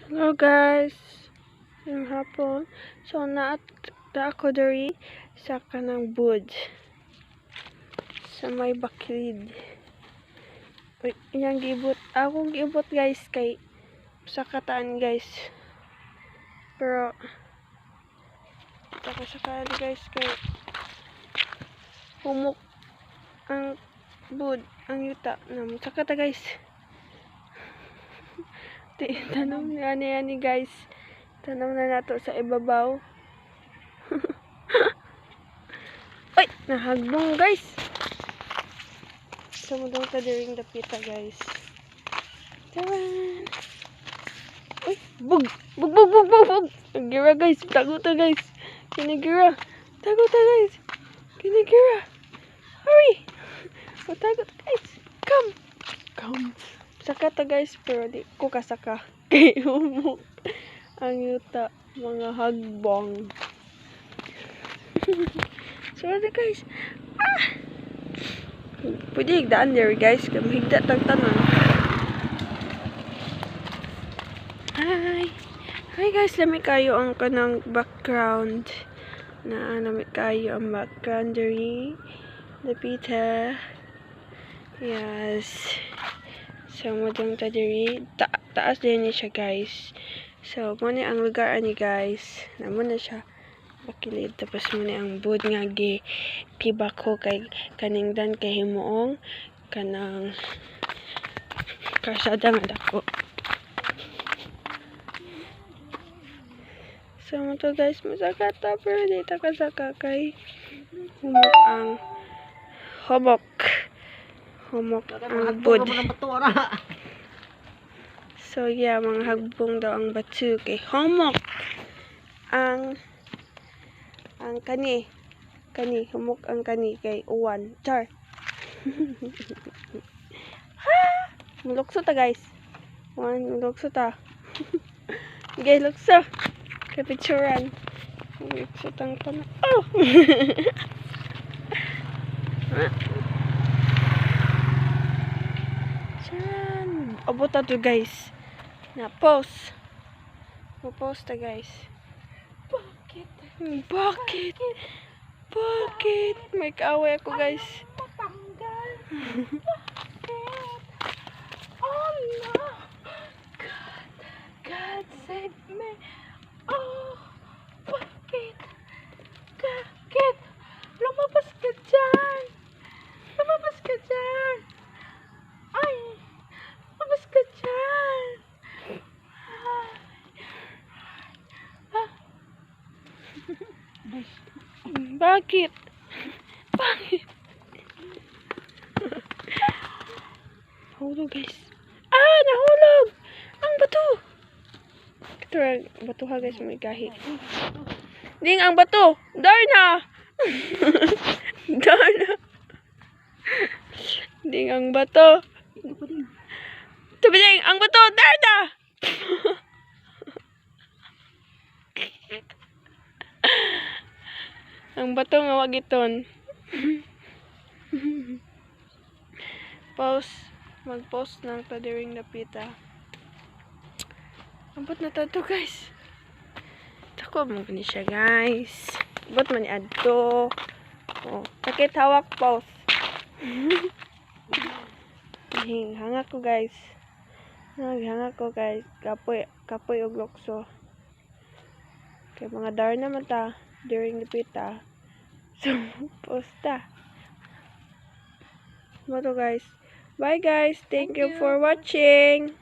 Hello guys, yung hapon. So naat ako diri sa kanang bud sa may bakilid. Yang gibot, akong gibot guys kay sa kataan guys. Pero ako sa kataan guys kay humok ang bud, ang yuta na sa kata guys. Tanong ni ani guys. Tanong na nato sa ibabaw. Ay! Nahagbong guys! Sumudong ta during the pita guys. Taran! Uy! Bug! Bug! Gira guys! Tago ta guys! Kinigira! Tago ta guys! Kinigira! Hurry! Tago ta guys! Come! Saka ta guys, pero di ko kasaka. Kay humok ang yuta, mga hagbong. So ano guys? Pwede higdaan there guys, kaya mahigda tagtanan. Hi guys, lami kayo ang kanang background. Lami kayo ang background dari Lapita. Yes. So, modong ta diri. Taas din siya guys. So, muna ang lugar ani guys. Muna siya bakilid. Tapos muna ang bud nga giba ko kay kaningdan kay himuong kanang kasada nga dako. So, mo to guys, masaka ta pero di ta kasaka kay humok ang humok ang bud. So yeah, mga hagbong daw ang batu kay humok ang kani humok ang kani kay uwan char. Mulukso ta guys, mulukso ta. Gay lukso kay picturean mulukso tang pana. Oh. Abot na to guys. Na post. Post ta guys. Bakit? May kaaway ako guys. Patanggal. Bakit? Oh no. God save me. Oh, bakit? Lumabas ka dyan. Ay. Lumabas ka dyan. Bakit? Nahulog guys. Nahulog! Ang bato! Ito bato ha guys, may gahi. Ding, ang bato! Darna! Ding, ang bato! Ding, ang bato! Darna! Ang bato nga wagiton. Mag-post ng ta during the pita. Ambot na to guys. Tako mo ni siya guys. Ambot man ni adto. Oh, sakit hawak post. Hangak ko guys. Hangak ko guys. Kapoy og lokso. Kay mga darna man ta during the pita. So, posta. Mo to guys. Bye guys. Thank you for watching.